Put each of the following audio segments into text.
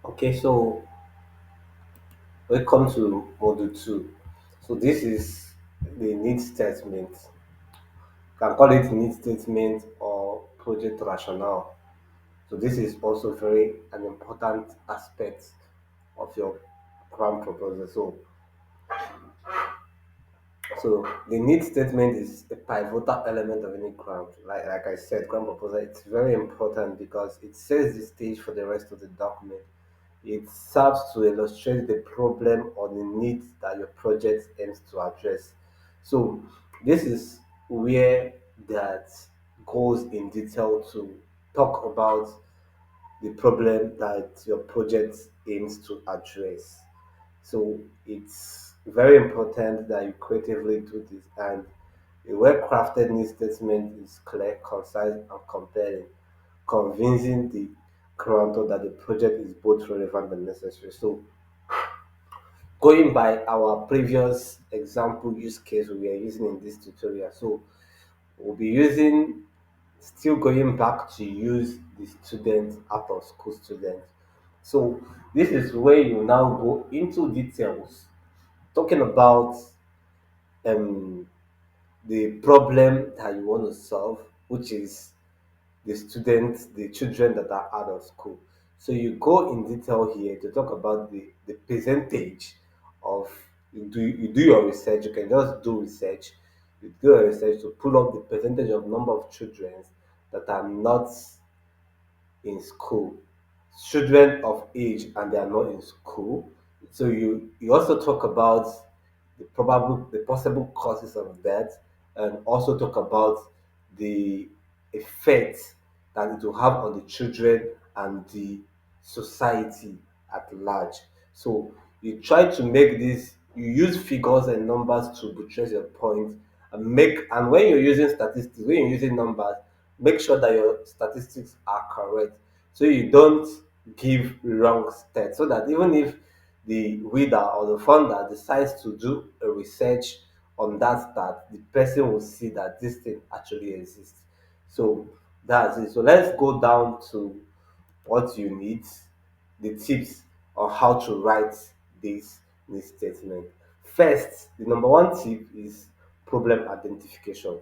Okay, so welcome to module 2. So this is the need statement. You can call it need statement or project rationale. So this is also very an important aspect of your grant proposal. So the need statement is a pivotal element of any grant. Like I said, grant proposal it's very important because it sets the stage for the rest of the document. It serves to illustrate the problem or the need that your project aims to address. So this is where that goes in detail to talk about the problem that your project aims to address. So it's very important that you creatively do this, and a well-crafted news statement is clear, concise, and compelling, convincing the grantor that the project is both relevant and necessary. So going by our previous example use case we are using in this tutorial, so we'll be using still going back to use the student out of school student. So this is where you now go into details talking about um the problem that you want to solve, which is the students, the children that are out of school. So you go in detail here to talk about the percentage of you do your research. You can just do research. You do your research to pull up the percentage of number of children that are not in school, children of age and they are not in school. So you also talk about the possible causes of death, and also talk about the effects that it will have on the children and the society at large. So you try to make this, you use figures and numbers to buttress your point, and when you're using statistics, when you're using numbers, make sure that your statistics are correct, so you don't give wrong stats, so that even if the reader or the founder decides to do a research on that stat, the person will see that this thing actually exists. So that's it. So let's go down to what you need, the tips on how to write this statement. First, the number one tip is problem identification.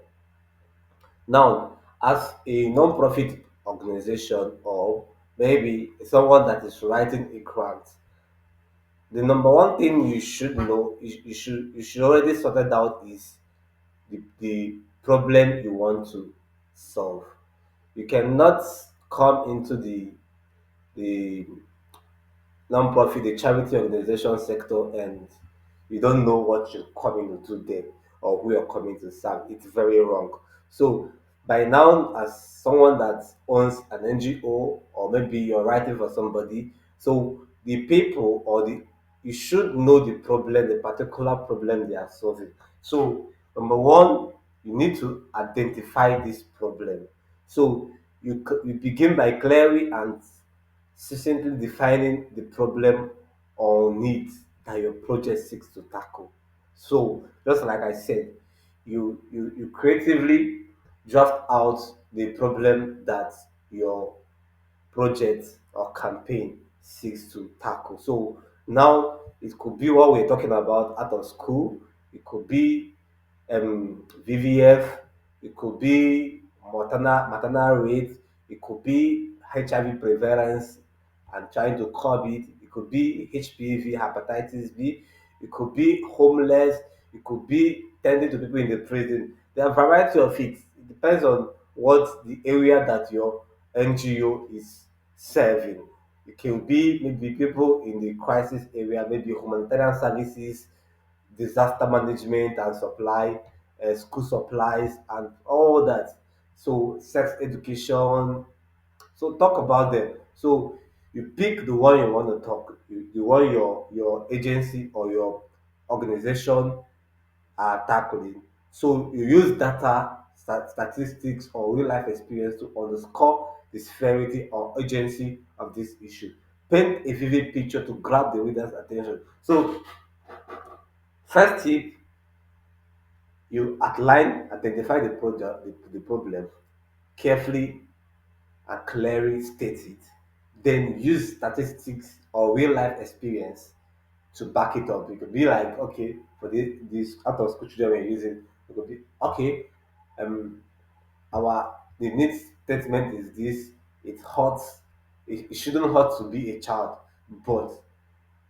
Now, as a non-profit organization, or maybe someone that is writing a grant, the number one thing you should know, you should already sorted out is the problem you want to solve. You cannot come into the non-profit, the charity organization sector, and you don't know what you're coming to do there or who you're coming to serve. It's very wrong. So by now, as someone that owns an NGO, or maybe you're writing for somebody, so the people or the you should know the problem, the particular problem they are solving. So number one, you need to identify this problem. So you begin by clearly and succinctly defining the problem or need that your project seeks to tackle. So, just like I said, you creatively draft out the problem that your project or campaign seeks to tackle. So now it could be what we're talking about out of school, it could be VVF, it could be maternal rate, it could be HIV prevalence and trying to curb it, it could be HPV, hepatitis B, it could be homeless, it could be tending to people in the prison. There are a variety of it. It depends on what the area that your NGO is serving. It can be maybe people in the crisis area, maybe humanitarian services, disaster management and supply, school supplies, and all that. So, sex education. So, talk about them. So, you pick the one you want to talk, the one your agency or your organization are tackling. So you use data, statistics, or real life experience to underscore the severity or urgency of this issue. Paint a vivid picture to grab the reader's attention. So, first tip, you outline, identify the problem, carefully and clearly state it. then use statistics or real life experience to back it up. It could be like, okay, for this out of school children we're using, it could be okay. Um, our the needs statement is this. It hurts. It shouldn't hurt to be a child, but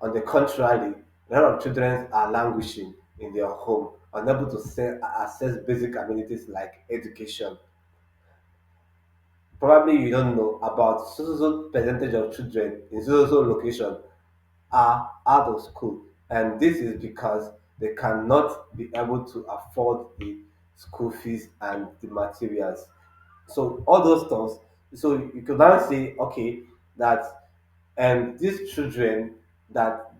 on the contrary, a lot of children are languishing in their home, unable to access basic amenities like education. Probably you don't know about so percentage of children in so location are out of school, and this is because they cannot be able to afford the school fees and the materials. So all those stuff. So you could now say, okay, that and these children that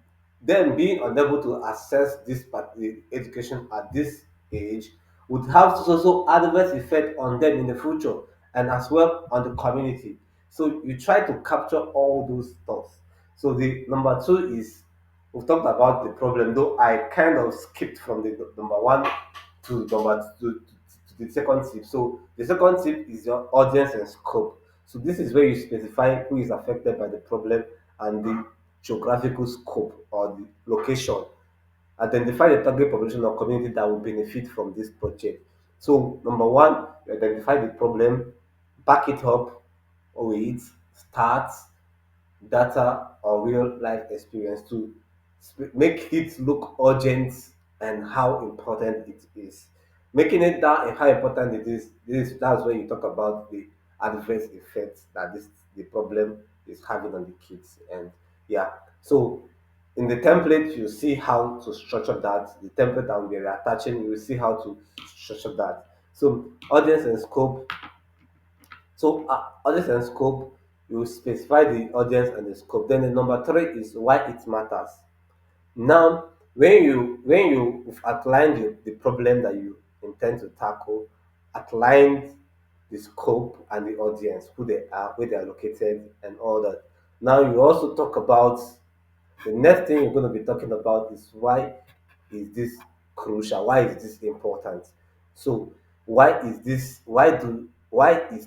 them being unable to access the education at this age would have also adverse effect on them in the future and as well on the community. So you try to capture all those stuff. So the number two is we've talked about the problem, though I kind of skipped from the number one to to the second tip. So the second tip is your audience and scope. So this is where you specify who is affected by the problem and the geographical scope or the location. Identify the target population or community that will benefit from this project. So number one, you identify the problem, back it up with stats, data, or real life experience to make it look urgent and how important it is. Making it that and how important it is, that's where you talk about the adverse effects that the problem is having on the kids. And yeah, so in the template you see how to structure that. The template that we are attaching, you will see how to structure that. So audience and scope. So audience and scope, you specify the audience and the scope. Then the number three is why it matters. Now, when you've outlined the problem that you intend to tackle, outlined the scope and the audience, who they are, where they are located, and all that. Now you also talk about the next thing you're going to be talking about is why is this crucial? Why is this important? So why is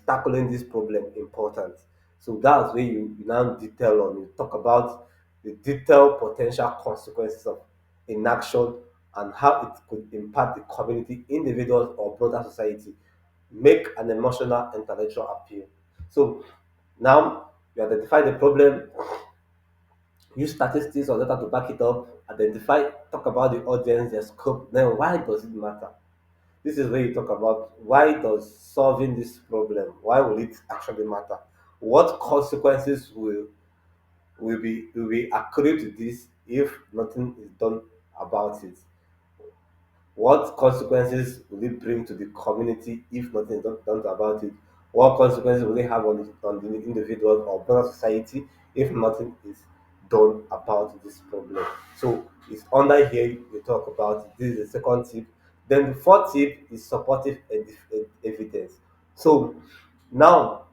tackling this problem important? So that's where you now detail on, you talk about the detailed potential consequences of inaction and how it could impact the community, individuals, or broader society. Make an emotional intellectual appeal. So now you identify the problem, use statistics or data to back it up, identify, talk about the audience, their scope, then why does it matter? This is where you talk about why does solving this problem, why will it actually matter? What consequences will be accrued to this if nothing is done about it? What consequences will it bring to the community if nothing is done about it? What consequences will it have on the individual or broader society if nothing is done about this problem? So it's under here you talk about it. This is the second tip. Then the fourth tip is supportive evidence. So now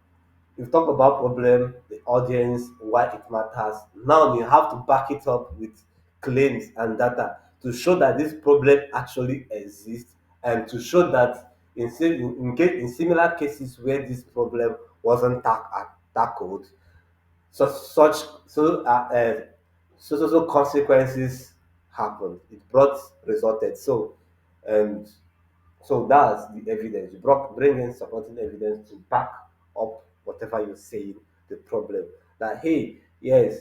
you've talked about problem, the audience, why it matters. Now you have to back it up with claims and data to show that this problem actually exists and to show that in similar cases where this problem wasn't tackled, such so consequences happened. It brought resulted. And so that's the evidence. You bring in supporting evidence to back up whatever you're saying, the problem. That, hey, yes,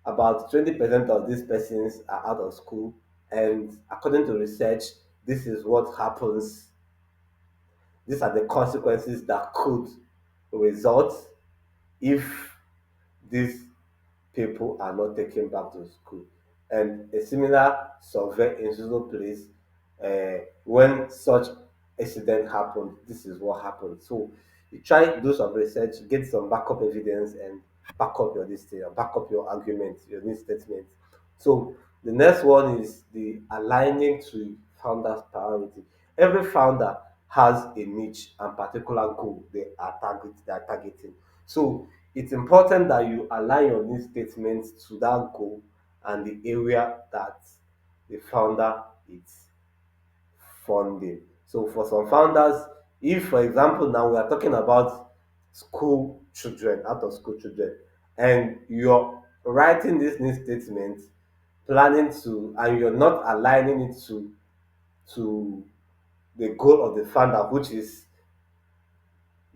about 20% of these persons are out of school, and according to research, this is what happens. These are the consequences that could result if these people are not taken back to school. And a similar survey in Suzo place, when such incident happened, this is what happened. So you try to do some research, get some backup evidence, and back up your this thing, back up your argument, your new statement. So the next one is the aligning to founders' priority. Every founder has a niche and particular goal they are targeting. So it's important that you align your new statements to that goal and the area that the founder is funding. So for some founders, if for example now we are talking about school children, out of school children, and you're writing this new statement, planning to, and you're not aligning it to the goal of the founder, which is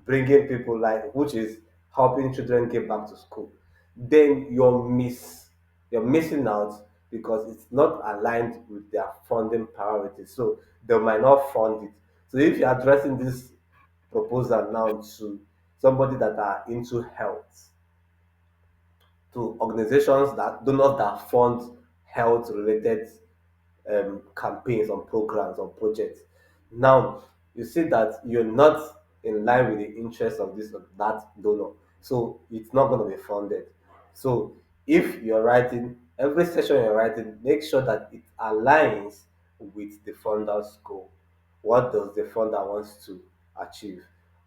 bringing people, like, which is helping children get back to school, then you're missing out because it's not aligned with their funding priorities. So they might not fund it. So if you're addressing this proposal now to somebody that are into health, to organizations that donors that fund health related campaigns on programs or projects. Now you see that you're not in line with the interest of this or that donor, so it's not going to be funded. So if you're writing every session you're writing, make sure that it aligns with the funder's goal. What does the funder wants to achieve?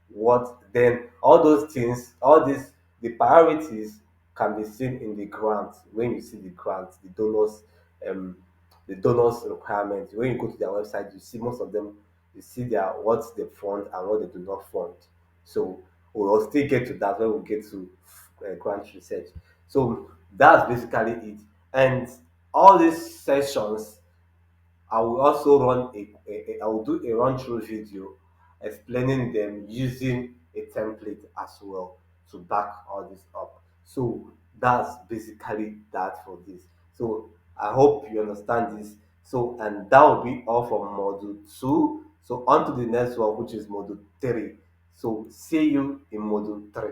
What then? All those things, all these, the priorities can be seen in the grant. When you see the grant, um, the donors requirements. When you go to their website, you see most of them. You see their what they fund and what they do not fund. So we'll still get to that when we get to grant research. So that's basically it. And all these sessions, I will also I will do a run through video explaining them using a template as well to back all this up. So that's basically that for this. So I hope you understand this. So, and that will be all for module 2. So on to the next one, which is module 3. So see you in module 3.